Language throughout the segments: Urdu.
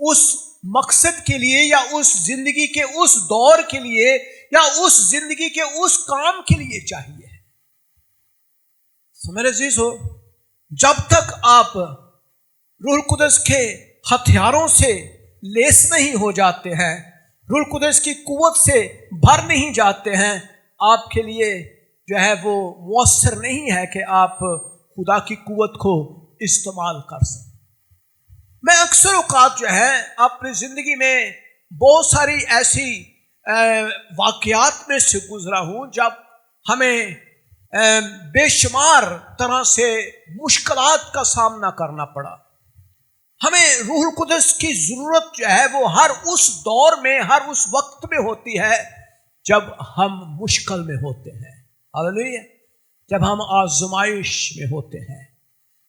اس مقصد کے لیے یا اس زندگی کے اس دور کے لیے یا اس زندگی کے اس کام کے لیے چاہیے. میرے عزیزو، جب تک آپ روح القدس کے ہتھیاروں سے لیس نہیں ہو جاتے ہیں، روح القدس کی قوت سے بھر نہیں جاتے ہیں، آپ کے لیے جو ہے وہ مؤثر نہیں ہے کہ آپ خدا کی قوت کو استعمال کر سکیں. میں اکثر اوقات جو ہے اپنی زندگی میں بہت ساری ایسی واقعات میں سے گزرا ہوں جب ہمیں بے شمار طرح سے مشکلات کا سامنا کرنا پڑا. ہمیں روح القدس کی ضرورت جو ہے وہ ہر اس دور میں، ہر اس وقت میں ہوتی ہے جب ہم مشکل میں ہوتے ہیں. ہاللیلویا. جب ہم آزمائش میں ہوتے ہیں،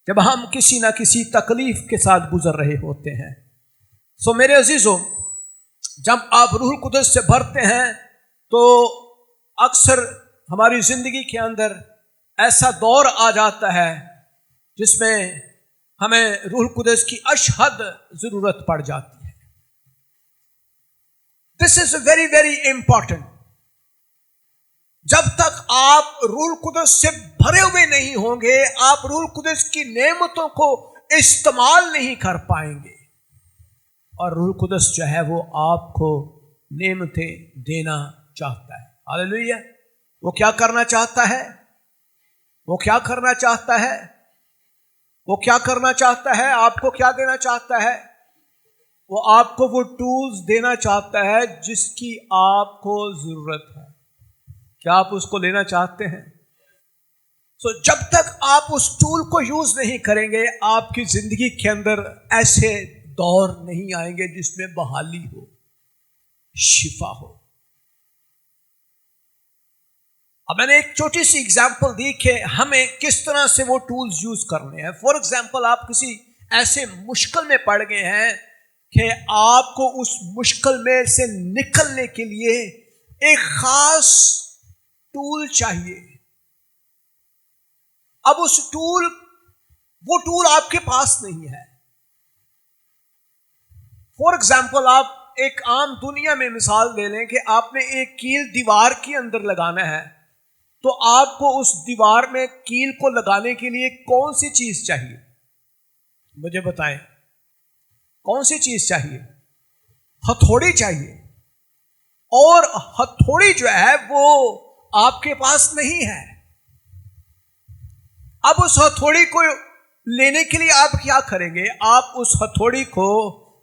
جب ہم کسی نہ کسی تکلیف کے ساتھ گزر رہے ہوتے ہیں. سو میرے عزیزوں، جب آپ روح القدس سے بھرتے ہیں تو اکثر ہماری زندگی کے اندر ایسا دور آ جاتا ہے جس میں ہمیں روح القدس کی اشہد ضرورت پڑ جاتی ہے. دس از ویری ویری امپورٹنٹ. جب تک آپ روح القدس سے بھرے ہوئے نہیں ہوں گے، آپ روح القدس کی نعمتوں کو استعمال نہیں کر پائیں گے. اور روح القدس جو ہے وہ آپ کو نعمتیں دینا چاہتا ہے. ہاللیلویا. وہ کیا کرنا چاہتا ہے؟ وہ کیا کرنا چاہتا ہے؟ وہ کیا کرنا چاہتا ہے؟ آپ کو کیا دینا چاہتا ہے؟ وہ آپ کو وہ ٹولز دینا چاہتا ہے جس کی آپ کو ضرورت ہے. کیا آپ اس کو لینا چاہتے ہیں؟ جب تک آپ اس ٹول کو یوز نہیں کریں گے، آپ کی زندگی کے اندر ایسے دور نہیں آئیں گے جس میں بحالی ہو، شفا ہو. اب میں نے ایک چھوٹی سی اگزامپل دی کہ ہمیں کس طرح سے وہ ٹولز یوز کرنے ہیں. فار ایگزامپل، آپ کسی ایسے مشکل میں پڑ گئے ہیں کہ آپ کو اس مشکل میں سے نکلنے کے لیے ایک خاص ٹول چاہیے. اب وہ ٹول آپ کے پاس نہیں ہے. فار ایگزامپل، آپ ایک عام دنیا میں مثال دے لیں کہ آپ نے ایک کیل دیوار کے اندر لگانا ہے، تو آپ کو اس دیوار میں کیل کو لگانے کے لیے کون سی چیز چاہیے؟ مجھے بتائیں، کون سی چیز چاہیے؟ ہتھوڑی چاہیے. اور ہتھوڑی جو ہے وہ آپ کے پاس نہیں ہے. اب اس ہتھوڑی کو لینے کے لیے آپ کیا کریں گے؟ آپ اس ہتھوڑی کو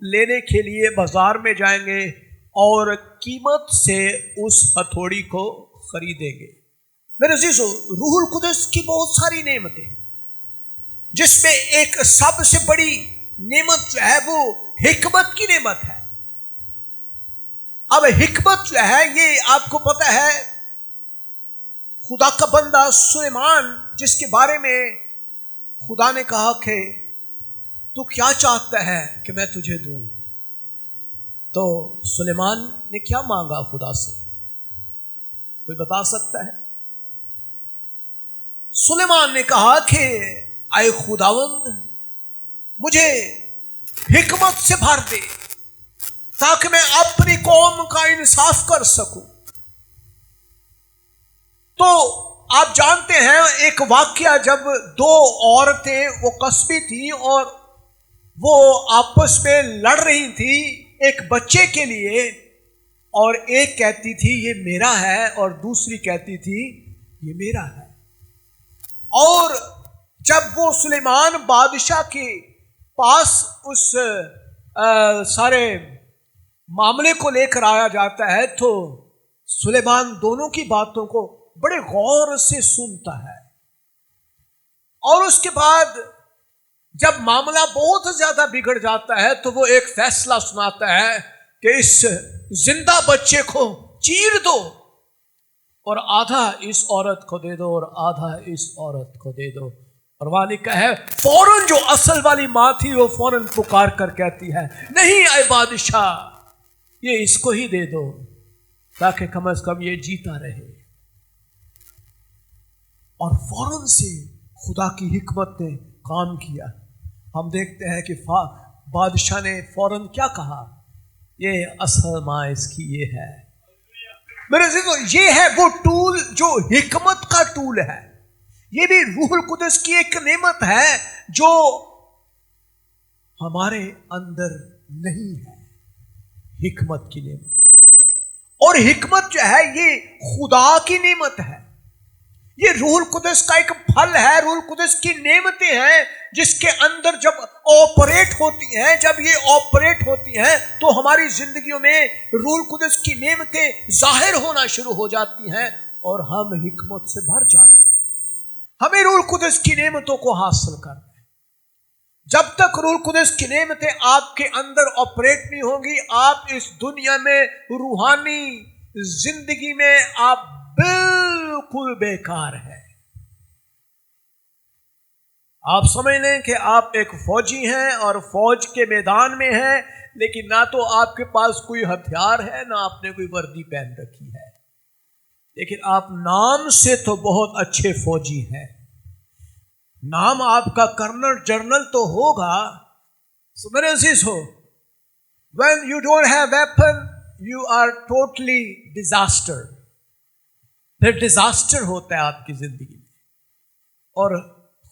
لینے کے لیے بازار میں جائیں گے اور قیمت سے اس ہتھوڑی کو خریدیں گے. میرے عزیزو، روح القدس کی بہت ساری نعمتیں، جس میں ایک سب سے بڑی نعمت جو ہے وہ حکمت کی نعمت ہے. اب حکمت جو ہے یہ آپ کو پتہ ہے، خدا کا بندہ سلیمان، جس کے بارے میں خدا نے کہا کہ تو کیا چاہتا ہے کہ میں تجھے دوں، تو سلیمان نے کیا مانگا خدا سے؟ کوئی بتا سکتا ہے؟ سلیمان نے کہا کہ اے خداوند، مجھے حکمت سے بھر دے تاکہ میں اپنی قوم کا انصاف کر سکوں. تو آپ جانتے ہیں ایک واقعہ، جب دو عورتیں وہ قصبی تھیں اور وہ آپس میں لڑ رہی تھی ایک بچے کے لیے، اور ایک کہتی تھی یہ میرا ہے اور دوسری کہتی تھی یہ میرا ہے. اور جب وہ سلیمان بادشاہ کے پاس اس سارے معاملے کو لے کر آیا جاتا ہے تو سلیمان دونوں کی باتوں کو بڑے غور سے سنتا ہے. اور اس کے بعد جب معاملہ بہت زیادہ بگڑ جاتا ہے تو وہ ایک فیصلہ سناتا ہے کہ اس زندہ بچے کو چیر دو اور آدھا اس عورت کو دے دو اور آدھا اس عورت کو دے دو. اور وہاں لکھا ہے فوراً جو اصل والی ماں تھی وہ فوراً پکار کر کہتی ہے نہیں اے بادشاہ، یہ اس کو ہی دے دو تاکہ کم از کم یہ جیتا رہے. اور فوراً سے خدا کی حکمت نے کام کیا. ہم دیکھتے ہیں کہ بادشاہ نے فوراً کیا کہا؟ یہ اصل ماں اس کی یہ ہے. میرے عزیزو، یہ ہے وہ ٹول جو حکمت کا ٹول ہے. یہ بھی روح القدس کی ایک نعمت ہے جو ہمارے اندر نہیں ہے. حکمت کی نعمت، اور حکمت جو ہے یہ خدا کی نعمت ہے. یہ روح القدس کا ایک پھل ہے، روح القدس کی نعمتیں ہیں جس کے اندر جب آپریٹ ہوتی ہیں، جب یہ آپریٹ ہوتی ہیں تو ہماری زندگیوں میں روح القدس کی نعمتیں ظاہر ہونا شروع ہو جاتی ہیں اور ہم حکمت سے بھر جاتے ہیں. ہمیں روح القدس کی نعمتوں کو حاصل کرنا ہے. جب تک روح القدس کی نعمتیں آپ کے اندر آپریٹ نہیں ہوں گی، آپ اس دنیا میں روحانی زندگی میں آپ بالکل بیکار ہے. آپ سمجھ لیں کہ آپ ایک فوجی ہیں اور فوج کے میدان میں ہیں، لیکن نہ تو آپ کے پاس کوئی ہتھیار ہے، نہ آپ نے کوئی وردی پہن رکھی ہے، لیکن آپ نام سے تو بہت اچھے فوجی ہیں. نام آپ کا کرنل جنرل تو ہوگا. سو میرے عزیز ہو، when you don't have weapon you are totally disaster. پھر ڈیزاسٹر ہوتا ہے آپ کی زندگی میں. اور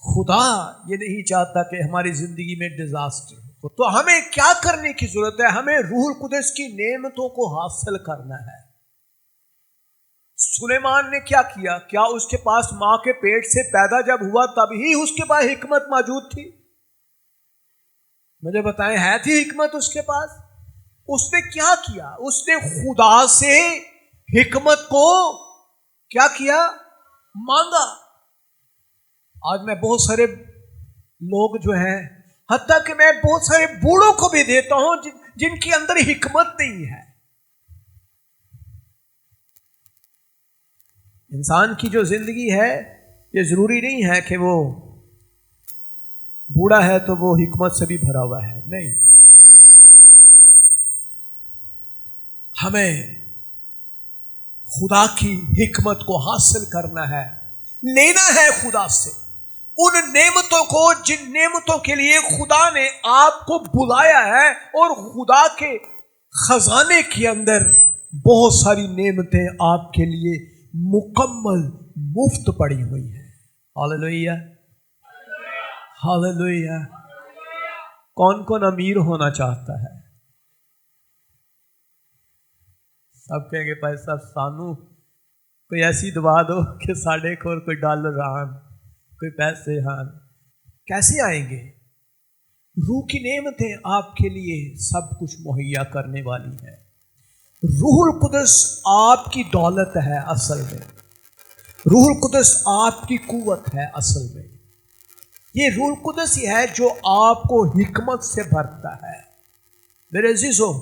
خدا یہ نہیں چاہتا کہ ہماری زندگی میں ڈیزاسٹر ہو. تو ہمیں کیا کرنے کی ضرورت ہے؟ ہمیں روح القدس کی نعمتوں کو حاصل کرنا ہے. سلیمان نے کیا کیا؟ کیا اس کے پاس ماں کے پیٹ سے پیدا جب ہوا تب ہی اس کے پاس حکمت موجود تھی؟ مجھے بتائیں، ہے تھی حکمت اس کے پاس؟ اس نے کیا کیا؟ اس نے خدا سے حکمت کو کیا کیا؟ مانگا. آج میں بہت سارے لوگ جو ہیں، حتیٰ کہ میں بہت سارے بوڑھوں کو بھی دیتا ہوں جن کے اندر حکمت نہیں ہے. انسان کی جو زندگی ہے، یہ ضروری نہیں ہے کہ وہ بوڑھا ہے تو وہ حکمت سے بھی بھرا ہوا ہے. نہیں، ہمیں خدا کی حکمت کو حاصل کرنا ہے، لینا ہے خدا سے ان نعمتوں کو جن نعمتوں کے لیے خدا نے آپ کو بلایا ہے. اور خدا کے خزانے کے اندر بہت ساری نعمتیں آپ کے لیے مکمل مفت پڑی ہوئی ہیں. Hallelujah, hallelujah. کون کون امیر ہونا چاہتا ہے؟ سب کہیں گے بھائی صاحب سانو کوئی ایسی دعا دو کہ ساڑھے کو کوئی ڈالر آن، کوئی پیسے آن. کیسے آئیں گے؟ روح کی نعمتیں آپ کے لیے سب کچھ مہیا کرنے والی ہیں. روح القدس آپ کی دولت ہے اصل میں. روح القدس آپ کی قوت ہے اصل میں. یہ روح القدس ہی ہے جو آپ کو حکمت سے بھرتا ہے. میرے عزیزو،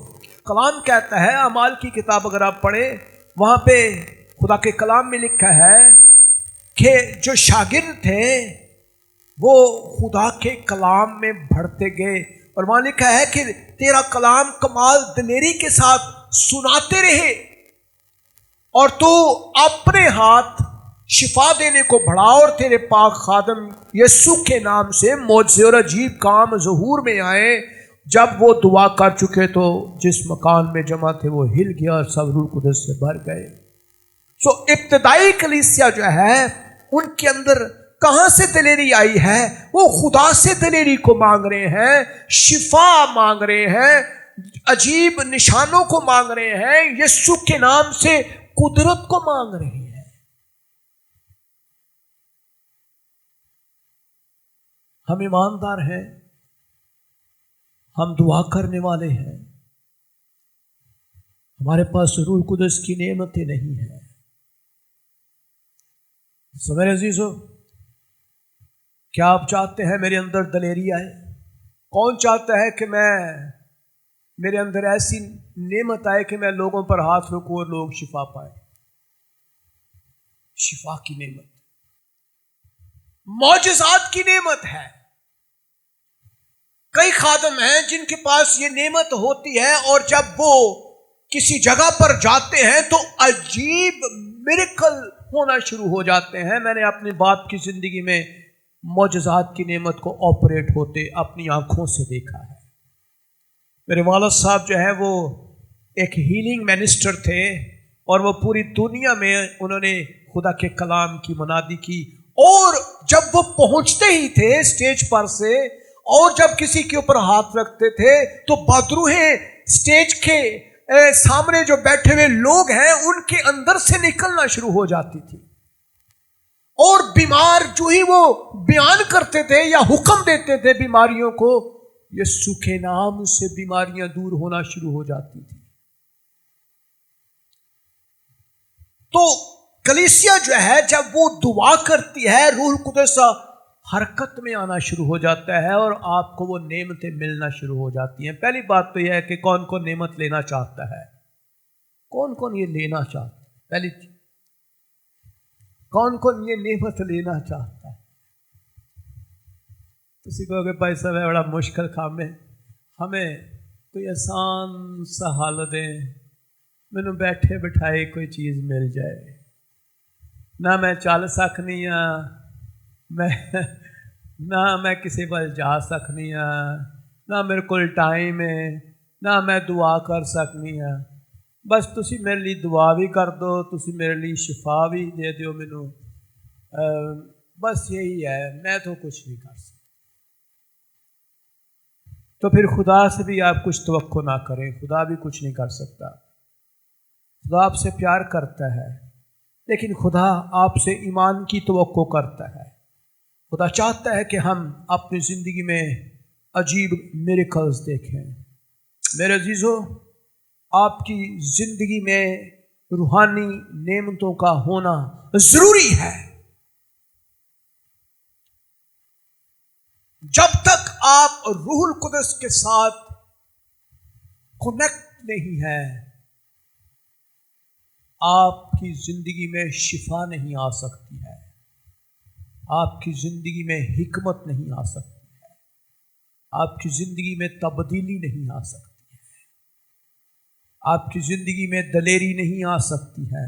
کلام کہتا ہے، اعمال کی کتاب اگر آپ پڑھیں، وہاں پہ خدا کے کلام میں لکھا ہے کہ جو شاگرد تھے وہ خدا کے کلام میں بڑھتے گئے. اور وہاں لکھا ہے کہ تیرا کلام کمال دلیری کے ساتھ سناتے رہے اور تو اپنے ہاتھ شفا دینے کو بڑھا، اور تیرے پاک خادم یسوع کے نام سے معجزے اور عجیب کام ظہور میں آئے. جب وہ دعا کر چکے تو جس مکان میں جمع تھے وہ ہل گیا اور سب روح القدس سے بھر گئے. سو ابتدائی کلیسیا جو ہے ان کے اندر کہاں سے دلیری آئی ہے؟ وہ خدا سے دلیری کو مانگ رہے ہیں، شفا مانگ رہے ہیں، عجیب نشانوں کو مانگ رہے ہیں، یسوع کے نام سے قدرت کو مانگ رہے ہیں. ہم ایماندار ہیں، ہم دعا کرنے والے ہیں، ہمارے پاس روح القدس کی نعمتیں نہیں ہیں. سو میرے عزیزو، کیا آپ چاہتے ہیں میرے اندر دلیری آئے؟ کون چاہتا ہے کہ میرے اندر ایسی نعمت آئے کہ میں لوگوں پر ہاتھ رکھوں اور لوگ شفا پائیں؟ شفا کی نعمت، معجزات کی نعمت ہے. کئی خادم ہیں جن کے پاس یہ نعمت ہوتی ہے اور جب وہ کسی جگہ پر جاتے ہیں تو عجیب میریکل ہونا شروع ہو جاتے ہیں. میں نے اپنے باپ کی زندگی میں معجزات کی نعمت کو آپریٹ ہوتے اپنی آنکھوں سے دیکھا ہے. میرے والد صاحب جو ہے وہ ایک ہیلنگ منسٹر تھے اور وہ پوری دنیا میں انہوں نے خدا کے کلام کی منادی کی، اور جب وہ پہنچتے ہی تھے اسٹیج پر سے اور جب کسی کے اوپر ہاتھ رکھتے تھے تو بدروہیں اسٹیج کے سامنے جو بیٹھے ہوئے لوگ ہیں ان کے اندر سے نکلنا شروع ہو جاتی تھی، اور بیمار جو ہی وہ بیان کرتے تھے یا حکم دیتے تھے بیماریوں کو، یسوع کے نام سے بیماریاں دور ہونا شروع ہو جاتی تھی۔ تو کلیسیا جو ہے جب وہ دعا کرتی ہے، روح القدس حرکت میں آنا شروع ہو جاتا ہے اور آپ کو وہ نعمتیں ملنا شروع ہو جاتی ہیں۔ پہلی بات تو یہ ہے کہ کون کون نعمت لینا چاہتا ہے؟ کون کون یہ لینا چاہتا ہے؟ پہلی چیز، کون کون یہ نعمت لینا چاہتا ہے؟ کسی کو کہ بھائی صاحب بڑا مشکل کام ہے، ہمیں کوئی آسان سا حال دیں، مینوں بیٹھے بٹھائے کوئی چیز مل جائے، نہ میں چل سکنی ہاں، نہ میں کسی پاس جا سکنی ہاں، نہ میرے کو ٹائم ہے، نہ میں دعا کر سکنی ہاں، بس تسی میرے لیے دعا بھی کر دو، تسی میرے لیے شفا بھی دے دیو مینوں، بس یہی ہے، میں تو کچھ نہیں کر سکتا۔ تو پھر خدا سے بھی آپ کچھ توقع نہ کریں، خدا بھی کچھ نہیں کر سکتا۔ خدا آپ سے پیار کرتا ہے، لیکن خدا آپ سے ایمان کی توقع کرتا ہے۔ خدا چاہتا ہے کہ ہم اپنی زندگی میں عجیب میریکلز دیکھیں۔ میرے عزیزو، آپ کی زندگی میں روحانی نعمتوں کا ہونا ضروری ہے۔ جب تک آپ روح القدس کے ساتھ کنیکٹ نہیں ہے، آپ کی زندگی میں شفا نہیں آ سکتی ہے، آپ کی زندگی میں حکمت نہیں آ سکتی ہے، آپ کی زندگی میں تبدیلی نہیں آ سکتی ہے، آپ کی زندگی میں دلیری نہیں آ سکتی ہے،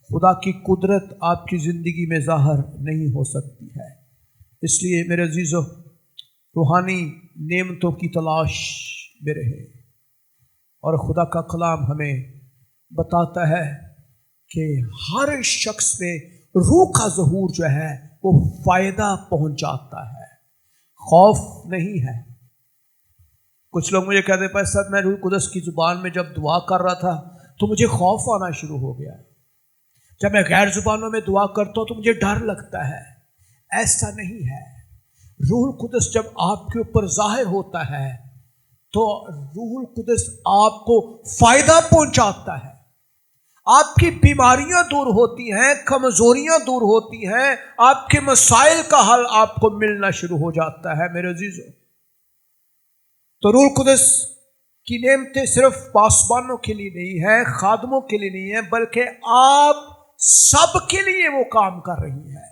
خدا کی قدرت آپ کی زندگی میں ظاہر نہیں ہو سکتی ہے۔ اس لیے میرے عزیزو، روحانی نعمتوں کی تلاش میں رہے، اور خدا کا کلام ہمیں بتاتا ہے کہ ہر شخص میں روح کا ظہور جو ہے وہ فائدہ پہنچاتا ہے، خوف نہیں ہے۔ کچھ لوگ مجھے کہتے ہیں صاحب میں روح القدس کی زبان میں جب دعا کر رہا تھا تو مجھے خوف آنا شروع ہو گیا، جب میں غیر زبانوں میں دعا کرتا ہوں تو مجھے ڈر لگتا ہے۔ ایسا نہیں ہے۔ روح القدس جب آپ کے اوپر ظاہر ہوتا ہے تو روح القدس آپ کو فائدہ پہنچاتا ہے، آپ کی بیماریاں دور ہوتی ہیں، کمزوریاں دور ہوتی ہیں، آپ کے مسائل کا حل آپ کو ملنا شروع ہو جاتا ہے۔ میرے عزیزو، تو روح القدس کی نعمتیں صرف پاسبانوں کے لیے نہیں ہے، خادموں کے لیے نہیں ہے، بلکہ آپ سب کے لیے وہ کام کر رہی ہے۔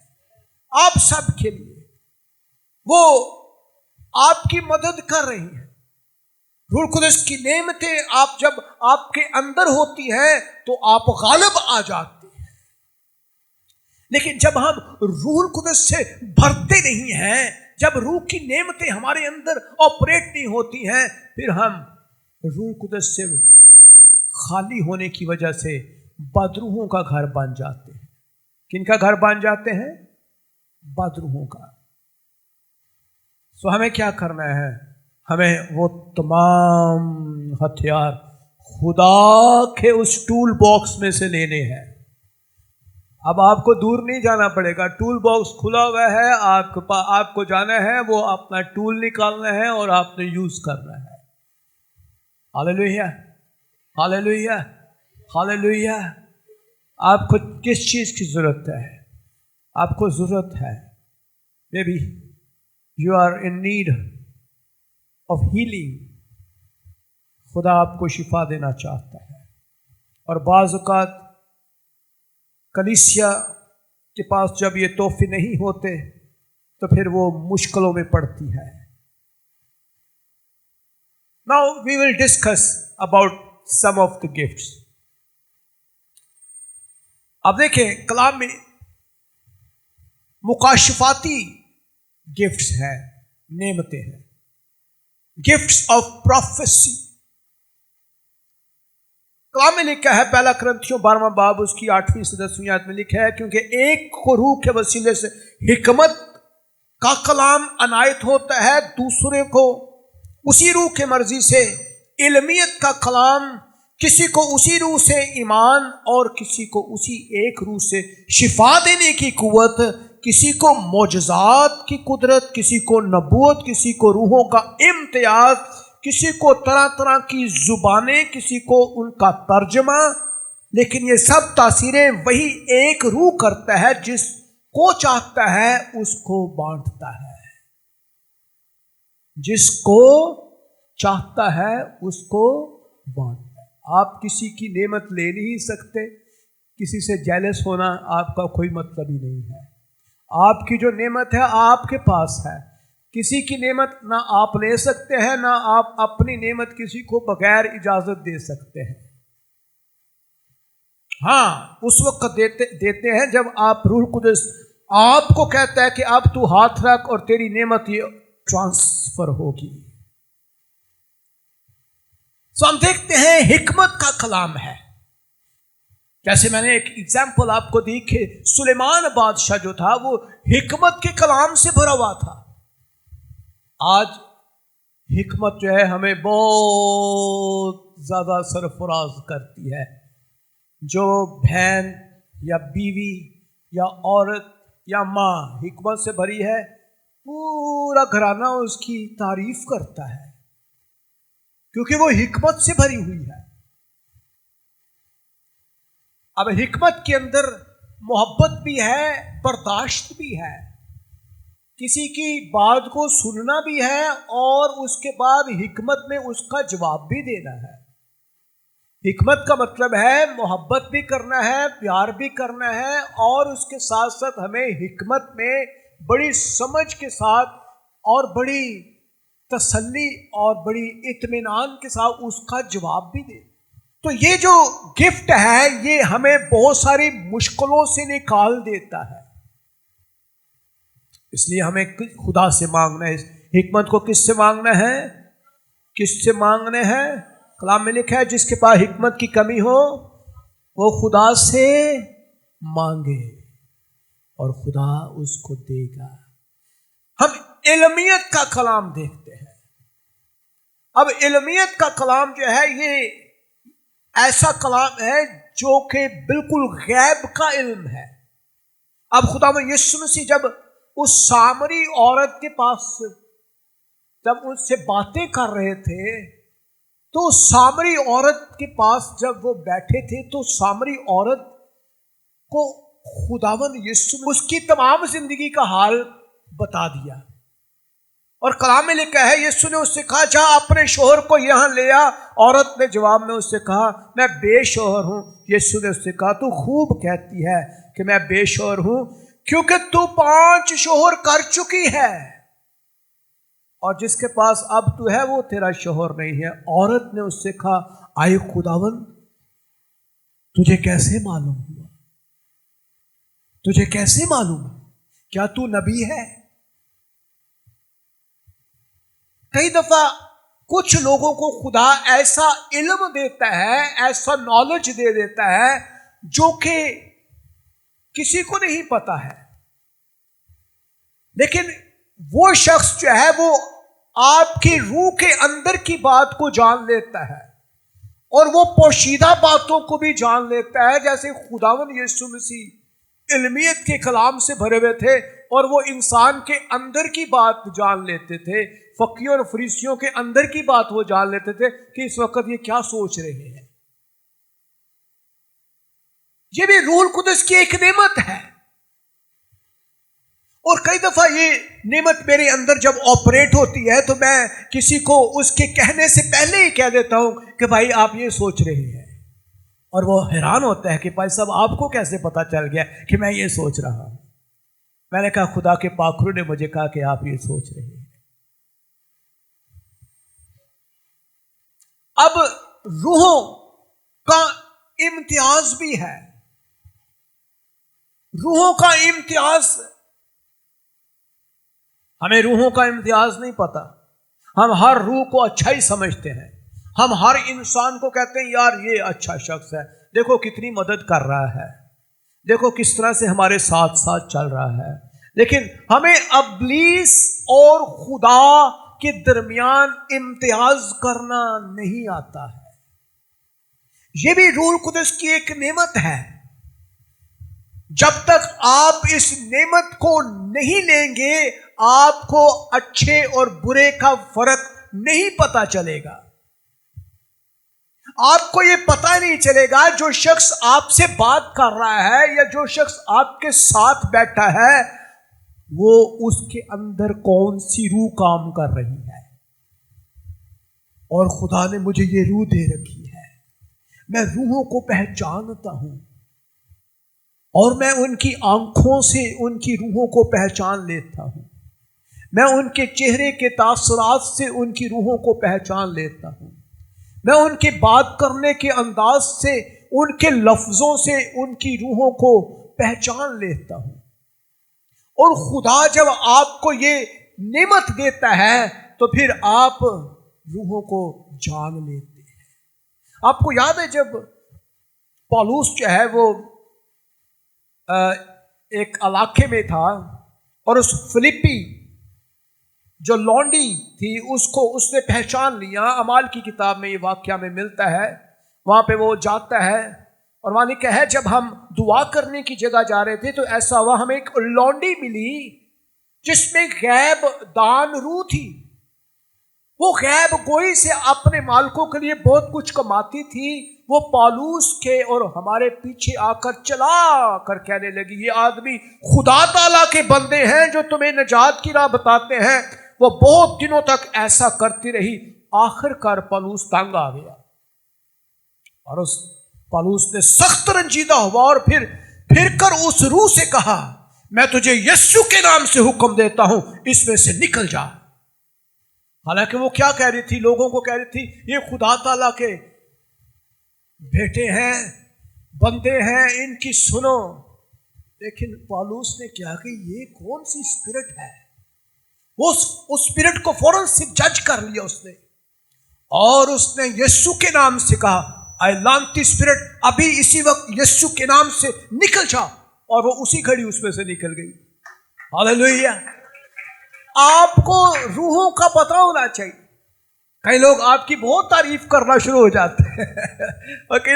آپ سب کے لیے وہ آپ کی مدد کر رہی ہے۔ روح القدس کی نعمتیں آپ جب آپ کے اندر ہوتی ہیں تو آپ غالب آ جاتے ہیں، لیکن جب ہم روح القدس سے بھرتے نہیں ہیں، جب روح کی نعمتیں ہمارے اندر آپریٹ نہیں ہوتی ہیں، پھر ہم روح القدس سے خالی ہونے کی وجہ سے بدروحوں کا گھر بن جاتے ہیں۔ کن کا گھر بن جاتے ہیں؟ بدروحوں کا۔ ہمیں کیا کرنا ہے؟ ہمیں وہ تمام ہتھیار خدا کے اس ٹول باکس میں سے لینے ہیں۔ اب آپ کو دور نہیں جانا پڑے گا، ٹول باکس کھلا ہوا ہے، آپ کو جانا ہے، وہ اپنا ٹول نکالنا ہے اور آپ نے یوز کرنا ہے۔ ہاللیلویا، ہاللیلویا، ہاللیلویا۔ آپ کو کس چیز کی ضرورت ہے؟ آپ کو ضرورت ہے maybe you are in need of healing. خدا آپ کو شفا دینا چاہتا ہے، اور بعض اوقات کلیسیا کے پاس جب یہ تحفے نہیں ہوتے تو پھر وہ مشکلوں میں پڑتی ہے۔ Now we will discuss about some of the gifts۔ اب دیکھیں کلام میں مکاشفاتی گفٹس ہیں، نعمتیں ہیں۔ گفٹس آف پروفیسی، کلام میں لکھا ہے پہلا کرنتھیوں 12واں باب اس کی 8ویں سے 10ویں آیت میں لکھا ہے کیونکہ ایک کو روح کے وسیلے سے حکمت کا کلام عنایت ہوتا ہے، دوسرے کو اسی روح کے مرضی سے علمیت کا کلام، کسی کو اسی روح سے ایمان اور کسی کو اسی ایک روح سے شفا دینے کی قوت، کسی کو معجزات کی قدرت، کسی کو نبوت، کسی کو روحوں کا امتیاز، کسی کو طرح طرح کی زبانیں، کسی کو ان کا ترجمہ، لیکن یہ سب تاثیریں وہی ایک روح کرتا ہے، جس کو چاہتا ہے اس کو بانٹتا ہے، جس کو چاہتا ہے اس کو بانٹتا ہے۔ آپ کسی کی نعمت لے نہیں سکتے، کسی سے جیلس ہونا آپ کا کوئی مطلب ہی نہیں ہے۔ آپ کی جو نعمت ہے آپ کے پاس ہے، کسی کی نعمت نہ آپ لے سکتے ہیں، نہ آپ اپنی نعمت کسی کو بغیر اجازت دے سکتے ہیں۔ ہاں اس وقت دیتے ہیں جب آپ روح القدس آپ کو کہتا ہے کہ اب تو ہاتھ رکھ اور تیری نعمت یہ ٹرانسفر ہوگی۔ سو ہم دیکھتے ہیں حکمت کا کلام ہے، جیسے میں نے ایک ایگزامپل آپ کو دی کہ سلیمان بادشاہ جو تھا وہ حکمت کے کلام سے بھرا ہوا تھا۔ آج حکمت جو ہے ہمیں بہت زیادہ سرفراز کرتی ہے۔ جو بہن یا بیوی یا عورت یا ماں حکمت سے بھری ہے، پورا گھرانہ اس کی تعریف کرتا ہے کیونکہ وہ حکمت سے بھری ہوئی ہے۔ اب حکمت کے اندر محبت بھی ہے، برداشت بھی ہے، کسی کی بات کو سننا بھی ہے اور اس کے بعد حکمت میں اس کا جواب بھی دینا ہے۔ حکمت کا مطلب ہے محبت بھی کرنا ہے، پیار بھی کرنا ہے، اور اس کے ساتھ ساتھ ہمیں حکمت میں بڑی سمجھ کے ساتھ اور بڑی تسلی اور بڑی اطمینان کے ساتھ اس کا جواب بھی دے۔ تو یہ جو گفٹ ہے یہ ہمیں بہت ساری مشکلوں سے نکال دیتا ہے، اس لیے ہمیں خدا سے مانگنا ہے۔ حکمت کو کس سے مانگنا ہے؟ کس سے مانگنا ہے؟ کلام میں لکھا ہے جس کے پاس حکمت کی کمی ہو وہ خدا سے مانگے اور خدا اس کو دے گا۔ ہم علمیت کا کلام دیکھتے ہیں۔ اب علمیت کا کلام جو ہے یہ ایسا کلام ہے جو کہ بالکل غیب کا علم ہے۔ اب خدا یسوع مسیح جب اس سامری عورت کے پاس جب ان سے باتیں کر رہے تھے تو سامری عورت کے پاس جب وہ بیٹھے تھے تو سامری عورت کو خداوند یسوع اس کی تمام زندگی کا حال بتا دیا، اور کلام میں لکھا ہے یسوع نے اس سے کہا جا اپنے شوہر کو یہاں لے آ۔ عورت نے جواب میں اس سے کہا میں بے شوہر ہوں۔ یسوع نے اس سے کہا تو خوب کہتی ہے کہ میں بے شوہر ہوں، کیونکہ تو 5 شوہر کر چکی ہے اور جس کے پاس اب تو ہے وہ تیرا شوہر نہیں ہے۔ عورت نے اس سے کہا آئے خداوند تجھے کیسے معلوم ہوا؟ تجھے کیسے معلوم؟ کیا تو نبی ہے؟ کئی دفعہ کچھ لوگوں کو خدا ایسا علم دیتا ہے، ایسا نالج دے دیتا ہے جو کہ کسی کو نہیں پتا ہے، لیکن وہ شخص جو ہے وہ آپ کی روح کے اندر کی بات کو جان لیتا ہے اور وہ پوشیدہ باتوں کو بھی جان لیتا ہے۔ جیسے خداوند یسوع مسیح علمیت کے کلام سے بھرے ہوئے تھے اور وہ انسان کے اندر کی بات جان لیتے تھے، فقیوں اور فریسیوں کے اندر کی بات وہ جان لیتے تھے کہ اس وقت یہ کیا سوچ رہے ہیں۔ یہ بھی روح القدس کی ایک نعمت ہے، اور کئی دفعہ یہ نعمت میرے اندر جب آپریٹ ہوتی ہے تو میں کسی کو اس کے کہنے سے پہلے ہی کہہ دیتا ہوں کہ بھائی آپ یہ سوچ رہے ہیں، اور وہ حیران ہوتا ہے کہ بھائی صاحب آپ کو کیسے پتا چل گیا کہ میں یہ سوچ رہا ہوں؟ میں نے کہا خدا کے پاکرو نے مجھے کہا کہ آپ یہ سوچ رہے ہیں۔ اب روحوں کا امتیاز بھی ہے، روحوں کا امتیاز، ہمیں روحوں کا امتیاز نہیں پتا، ہم ہر روح کو اچھا ہی سمجھتے ہیں، ہم ہر انسان کو کہتے ہیں یار یہ اچھا شخص ہے، دیکھو کتنی مدد کر رہا ہے، دیکھو کس طرح سے ہمارے ساتھ ساتھ چل رہا ہے، لیکن ہمیں ابلیس اور خدا کے درمیان امتیاز کرنا نہیں آتا ہے۔ یہ بھی روح القدس کی ایک نعمت ہے۔ جب تک آپ اس نعمت کو نہیں لیں گے آپ کو اچھے اور برے کا فرق نہیں پتا چلے گا۔ آپ کو یہ پتا نہیں چلے گا جو شخص آپ سے بات کر رہا ہے یا جو شخص آپ کے ساتھ بیٹھا ہے وہ اس کے اندر کون سی روح کام کر رہی ہے۔ اور خدا نے مجھے یہ روح دے رکھی ہے، میں روحوں کو پہچانتا ہوں اور میں ان کی آنکھوں سے ان کی روحوں کو پہچان لیتا ہوں، میں ان کے چہرے کے تاثرات سے ان کی روحوں کو پہچان لیتا ہوں، میں ان کے بات کرنے کے انداز سے ان کے لفظوں سے ان کی روحوں کو پہچان لیتا ہوں۔ اور خدا جب آپ کو یہ نعمت دیتا ہے تو پھر آپ روحوں کو جان لیتے ہیں۔ آپ کو یاد ہے جب پولس جو ہے وہ ایک علاقے میں تھا اور اس فلپی جو لونڈی تھی اس نے پہچان لیا، اعمال کی کتاب میں یہ واقعہ میں ملتا ہے، وہاں پہ وہ جاتا ہے اور وہاں لکھا ہے جب ہم دعا کرنے کی جگہ جا رہے تھے تو ایسا ہوا ہمیں ایک لونڈی ملی جس میں غیب دان روح تھی۔ وہ غیب گوئی سے اپنے مالکوں کے لیے بہت کچھ کماتی تھی۔ وہ پالوس کے اور ہمارے پیچھے آ کر چلا کر کہنے لگی یہ آدمی خدا تعالیٰ کے بندے ہیں جو تمہیں نجات کی راہ بتاتے ہیں۔ وہ بہت دنوں تک ایسا کرتی رہی، آخر کار پالوس تنگ آ گیا اور اس پالوس نے سخت رنجیدہ ہوا اور پھر کر اس روح سے کہا میں تجھے یسوع کے نام سے حکم دیتا ہوں اس میں سے نکل جا۔ حالانکہ وہ کیا کہہ رہی تھی؟ لوگوں کو کہہ رہی تھی یہ خدا تعالیٰ کے بیٹے ہیں، بندے ہیں، ان کی سنو۔ لیکن پالوس نے کیا کہ یہ کون سی اسپرٹ ہے؟ وہ اس اسپرٹ کو فوراً سے جج کر لیا اس نے، اور اس نے یسوع کے نام سے کہا اے لعنتی اسپرٹ ابھی اسی وقت یسوع کے نام سے نکل جا، اور وہ اسی گھڑی اس میں سے نکل گئی۔ ہاللیلویہ۔ آپ کو روحوں کا پتہ ہونا چاہیے۔ کئی لوگ آپ کی بہت تعریف کرنا شروع ہو جاتے ہیں اور کئی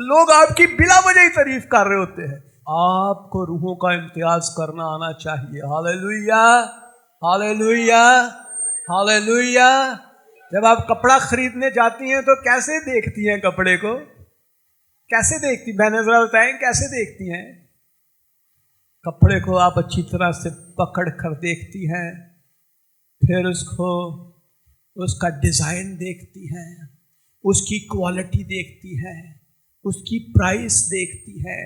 لوگ آپ کی بلا وجہ ہی تعریف کر رہے ہوتے ہیں۔ آپ کو روحوں کا امتیاز کرنا آنا چاہیے۔ ہاللیلویہ، ہاللیلویہ، ہاللیلویہ۔ جب آپ کپڑا خریدنے جاتی ہیں تو کیسے دیکھتی ہیں کپڑے کو؟ کیسے دیکھتی؟ بہنیں ذرا بتائیں کیسے دیکھتی ہیں کپڑے کو؟ آپ اچھی طرح سے پکڑ کر دیکھتی ہیں، پھر اس کا ڈیزائن دیکھتی ہیں، اس کی کوالٹی دیکھتی ہیں، اس کی پرائس دیکھتی ہیں،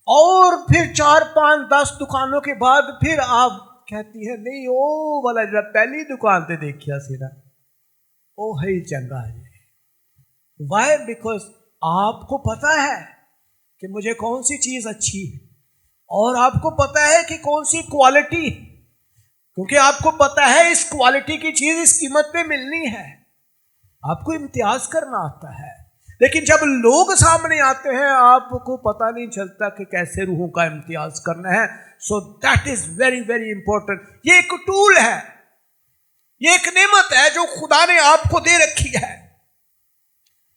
اور پھر 4 5 10 دکانوں کے بعد پھر آپ کہتی ہیں نہیں او والا جو پہلی دکان تے دیکھیا سی نا او ہے چنگا ہے۔ وائی؟ بیکاز آپ کو پتا ہے کہ مجھے کون سی چیز اچھی ہے اور آپ کو پتا ہے کہ کون سی کوالٹی ہے، کیونکہ آپ کو پتا ہے اس کوالٹی کی چیز اس قیمت پہ ملنی ہے۔ آپ کو امتیاز کرنا آتا ہے، لیکن جب لوگ سامنے آتے ہیں آپ کو پتا نہیں چلتا کہ کیسے روحوں کا امتیاز کرنا ہے۔ So that is very very important. یہ ایک ٹول ہے، یہ ایک نعمت ہے جو خدا نے آپ کو دے رکھی ہے۔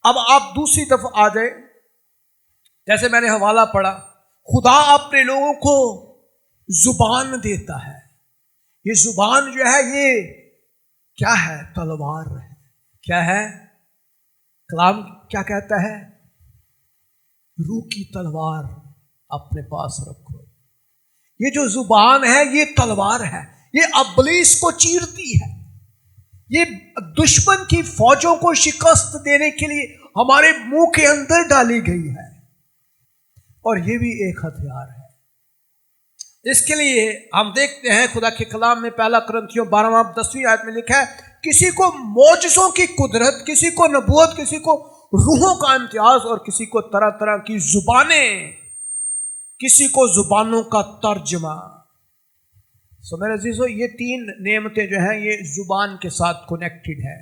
اب آپ دوسری طرف آ جائیں، جیسے میں نے حوالہ پڑھا، خدا اپنے لوگوں کو زبان دیتا ہے۔ یہ زبان جو ہے یہ کیا ہے؟ تلوار ہے۔ کیا ہے؟ کلام کیا کہتا ہے؟ روح کی تلوار اپنے پاس رکھو۔ یہ جو زبان ہے یہ تلوار ہے، یہ ابلیس کو چیرتی ہے، یہ دشمن کی فوجوں کو شکست دینے کے لیے ہمارے منہ کے اندر ڈالی گئی ہے، اور یہ بھی ایک ہتھیار ہے۔ اس کے لیے ہم دیکھتے ہیں خدا کے کلام میں پہلا کرنتھیوں 12:10 میں لکھا ہے کسی کو معجزوں کی قدرت، کسی کو نبوت، کسی کو روحوں کا امتیاز، اور کسی کو طرح طرح کی زبانیں، کسی کو زبانوں کا ترجمہ۔ سو میرے عزیزو یہ 3 نعمتیں جو ہیں یہ زبان کے ساتھ کنیکٹڈ ہیں۔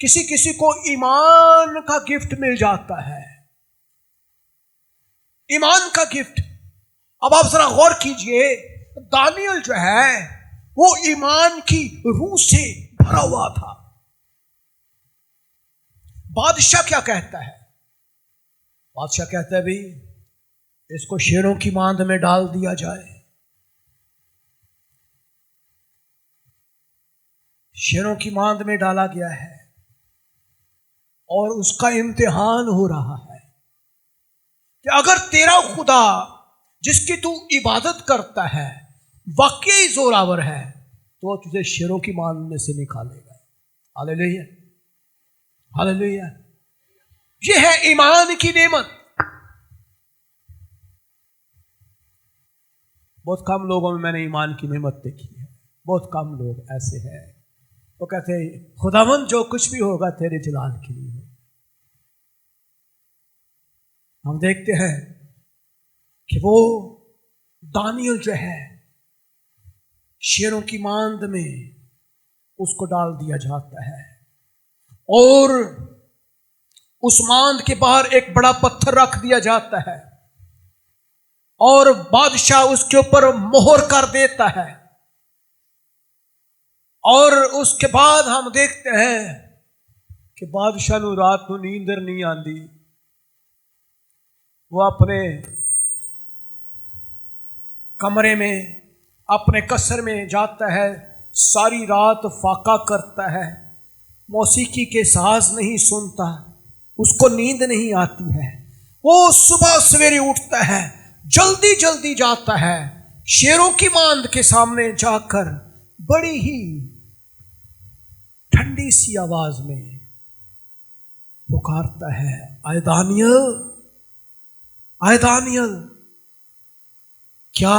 کسی کسی کو ایمان کا گفٹ مل جاتا ہے، ایمان کا گفٹ۔ اب آپ ذرا غور کیجئے، دانیل جو ہے وہ ایمان کی روح سے بھرا ہوا تھا۔ بادشاہ کیا کہتا ہے؟ بادشاہ کہتا ہے بھئی اس کو شیروں کی ماند میں ڈال دیا جائے۔ شیروں کی ماند میں ڈالا گیا ہے اور اس کا امتحان ہو رہا ہے کہ اگر تیرا خدا جس کی تو عبادت کرتا ہے واقعی زوراور ہے تو وہ تجھے شیروں کی ماند میں سے نکالے گا۔ ہاللیلویا، ہاللیلویا۔ یہ ہے ایمان کی نعمت۔ بہت کم لوگوں میں نے ایمان کی نعمت دیکھی ہے، بہت کم لوگ ایسے ہیں وہ کہتے ہیں خداوند جو کچھ بھی ہوگا تیرے جلال کے لیے ہے۔ ہم دیکھتے ہیں کہ وہ دانیل جو ہے شیروں کی ماند میں اس کو ڈال دیا جاتا ہے اور اس ماند کے باہر ایک بڑا پتھر رکھ دیا جاتا ہے اور بادشاہ اس کے اوپر مہر کر دیتا ہے، اور اس کے بعد ہم دیکھتے ہیں کہ بادشاہ نو رات نو نیندر نہیں آندی، وہ اپنے کمرے میں اپنے قصر میں جاتا ہے، ساری رات فاقہ کرتا ہے، موسیقی کے ساز نہیں سنتا، اس کو نیند نہیں آتی ہے۔ وہ صبح سویرے اٹھتا ہے، جلدی جلدی جاتا ہے، شیروں کی ماند کے سامنے جا کر بڑی ہی ٹھنڈی سی آواز میں پکارتا ہے، اے دانیل، اے دانیل، کیا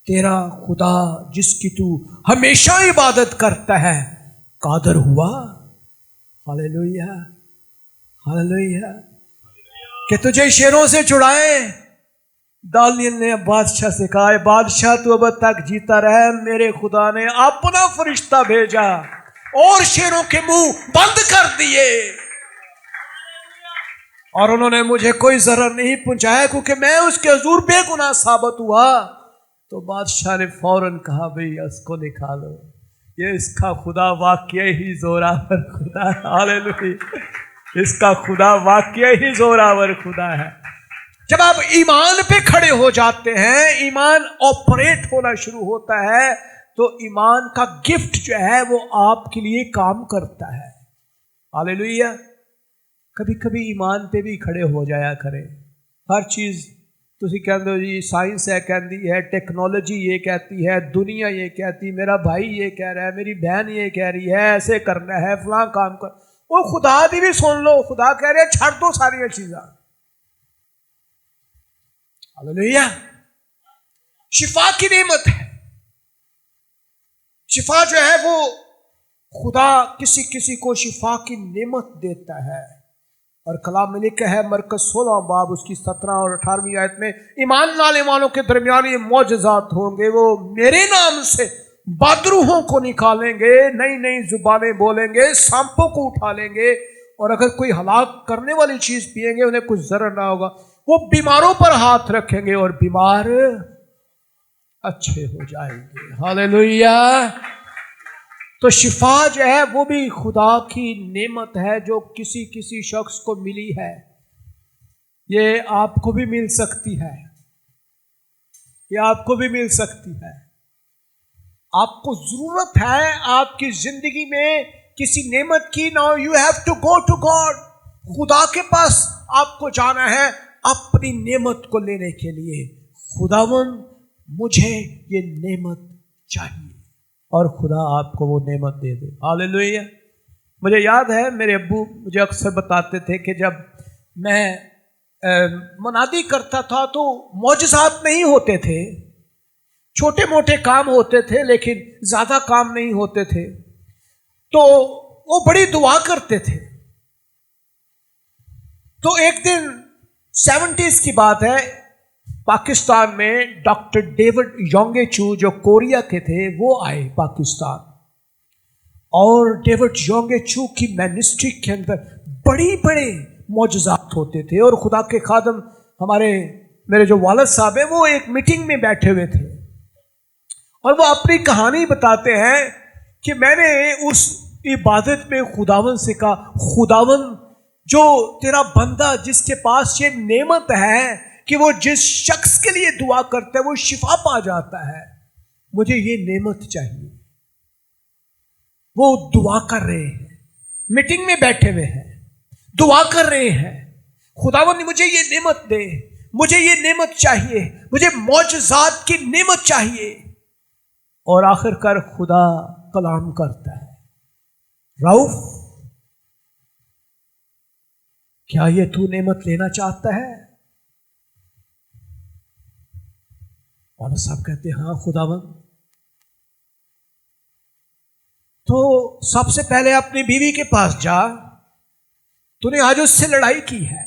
تیرا خدا جس کی تو ہمیشہ عبادت کرتا ہے قادر ہوا؟ ہاللیلویا، ہاللیلویا، کہ تجھے شیروں سے چھڑائے؟ دانیل نے بادشاہ سے کہا، اے بادشاہ تو اب تک جیتا رہے، میرے خدا نے اپنا فرشتہ بھیجا اور شیروں کے منہ بند کر دیے اور انہوں نے مجھے کوئی ضرر نہیں پہنچایا کیونکہ میں اس کے حضور بے گناہ ثابت ہوا۔ تو بادشاہ نے فوراً کہا، بھئی اس کو نکالو، یہ اس کا خدا واقعی ہی زوراور خدا ہے۔ ہاللیلویا، اس کا خدا واقعی ہی زوراور خدا ہے۔ جب آپ ایمان پہ کھڑے ہو جاتے ہیں، ایمان آپریٹ ہونا شروع ہوتا ہے تو ایمان کا گفٹ جو ہے وہ آپ کے لیے کام کرتا ہے۔ ہاللیلویا۔ کبھی کبھی ایمان پہ بھی کھڑے ہو جایا کریں۔ ہر چیز تسی کہندے ہو جی سائنس ہے کہندی ہے، ٹیکنالوجی یہ کہتی ہے، دنیا یہ کہتی، میرا بھائی یہ کہہ رہا ہے، میری بہن یہ کہہ رہی ہے، ایسے کرنا ہے، فلاں کام کر، وہ خدا دی بھی سن لو، خدا کہہ رہے چھڑ دو ساری چیزاں۔ ہاللیلویا۔ شفا کی نعمت ہے۔ شفا جو ہے وہ خدا کسی کسی کو شفا کی نعمت دیتا ہے، اور کلام میں لکھا ہے مرکز 16 باب اس کی 17 اور 18 آیت میں، ایمان لانے والوں کے درمیان یہ معجزات ہوں گے، وہ میرے نام سے بادروحوں کو نکالیں گے، نئی نئی زبانیں بولیں گے، سانپوں کو اٹھا لیں گے، اور اگر کوئی ہلاک کرنے والی چیز پیئیں گے انہیں کچھ ضرر نہ ہوگا، وہ بیماروں پر ہاتھ رکھیں گے اور بیمار اچھے ہو جائیں گے۔ ہاللیلویا۔ تو شفا جو ہے وہ بھی خدا کی نعمت ہے جو کسی کسی شخص کو ملی ہے، یہ آپ کو بھی مل سکتی ہے، یہ آپ کو بھی مل سکتی ہے۔ آپ کو ضرورت ہے آپ کی زندگی میں کسی نعمت کی، now you have to go to God, خدا کے پاس آپ کو جانا ہے اپنی نعمت کو لینے کے لیے۔ خداوند مجھے یہ نعمت چاہیے، اور خدا آپ کو وہ نعمت دے دے۔ ہاللیلویا۔ مجھے یاد ہے میرے ابو مجھے اکثر بتاتے تھے کہ جب میں منادی کرتا تھا تو معجزات نہیں ہوتے تھے، چھوٹے موٹے کام ہوتے تھے لیکن زیادہ کام نہیں ہوتے تھے، تو وہ بڑی دعا کرتے تھے۔ تو ایک دن 70s کی بات ہے، پاکستان میں ڈاکٹر ڈیوڈ یونگے چو جو کوریا کے تھے وہ آئے پاکستان، اور ڈیوڈ یونگچو کی منسٹری کے اندر بڑی بڑے معجزات ہوتے تھے. اور خدا کے خادم میرے جو والد صاحب ہیں وہ ایک میٹنگ میں بیٹھے ہوئے تھے اور وہ اپنی کہانی بتاتے ہیں کہ میں نے اس عبادت میں خداوند سے کہا، خداوند جو تیرا بندہ جس کے پاس یہ نعمت ہے کہ وہ جس شخص کے لیے دعا کرتا ہے وہ شفا پا جاتا ہے، مجھے یہ نعمت چاہیے. وہ دعا کر رہے ہیں، میٹنگ میں بیٹھے ہوئے ہیں، دعا کر رہے ہیں، خداوند مجھے یہ نعمت دے، مجھے یہ نعمت چاہیے، مجھے معجزات کی نعمت چاہیے. اور آخر کار خدا کلام کرتا ہے، رؤف کیا یہ تو نعمت لینا چاہتا ہے؟ والد صاحب کہتے ہیں ہاں خداوند. تو سب سے پہلے اپنی بیوی کے پاس جا، تو نے آج اس سے لڑائی کی ہے،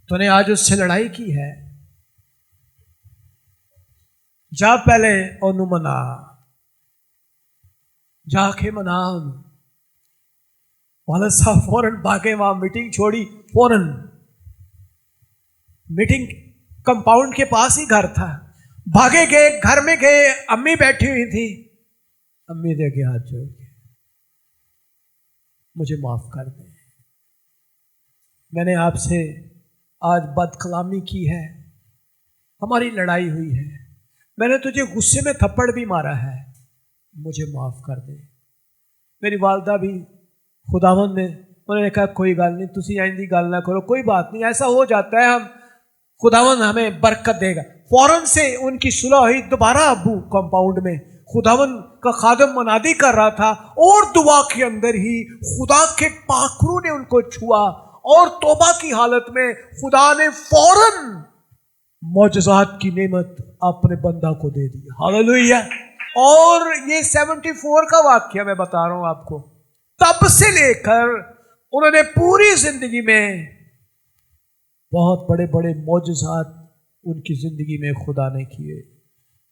تو نے آج اس سے لڑائی کی ہے، جا پہلے انہوں منا، جا کے منا انہوں. والد صاحب فوراً بھاگے، وہاں میٹنگ چھوڑی، فوراً میٹنگ کمپاؤنڈ کے پاس ہی گھر تھا، بھاگے گئے، گھر میں گئے، امی بیٹھی ہوئی تھی. امی دے کے ہاتھ جوڑ کے مجھے معاف کر دیں، میں نے آپ سے آج بد کلامی کی ہے، ہماری لڑائی ہوئی ہے، میں نے تجھے غصے میں تھپڑ بھی مارا ہے، مجھے معاف کر دے. میری والدہ بھی خداوند نے انہوں نے کہا کوئی گل نہیں، تسی آئندی گل نہ کرو، کوئی بات نہیں، ایسا ہو جاتا ہے، ہم خداوند ہمیں برکت دے گا. فوراً سے ان کی صلح ہوئی. دوبارہ ابو کمپاؤنڈ میں خداوند کا خادم منادی کر رہا تھا اور دعا کے اندر ہی خدا کے پاکرو نے ان کو چھوا اور توبہ کی حالت میں خدا نے فوراً معجزات کی نعمت اپنے بندہ کو دے دی. ہاللویا. اور یہ 74 کا واقعہ میں بتا رہا ہوں آپ کو. تب سے لے کر انہوں نے پوری زندگی میں بہت بڑے بڑے معجزات ان کی زندگی میں خدا نے کیے،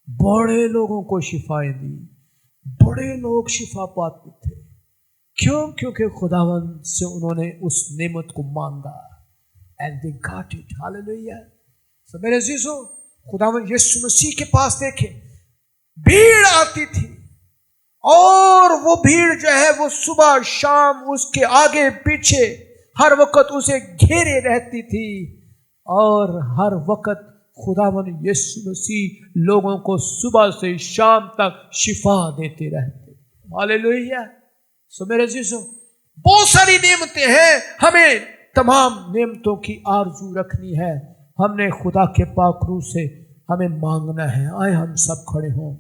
بڑے لوگوں کو شفائیں دی، بڑے لوگ شفا پاتے تھے. کیوں؟ کیونکہ خداوند سے انہوں نے اس نعمت کو مانگا. and they got it. hallelujah. so میرے عزیزوں، خداوند یسوع مسیح کے پاس دیکھیں، بھیڑ آتی تھی اور وہ بھیڑ جو ہے وہ صبح شام اس کے آگے پیچھے ہر وقت اسے گھیرے رہتی تھی، اور ہر وقت خداوند یسوع مسیح لوگوں کو صبح سے شام تک شفا دیتے رہتے. ہاللویا. سو میرے عزیزوں، بہت ساری نعمتیں ہیں، ہمیں تمام نعمتوں کی آرزو رکھنی ہے، ہم نے خدا کے پاک روح سے ہمیں مانگنا ہے. آئے ہم سب کھڑے ہوں.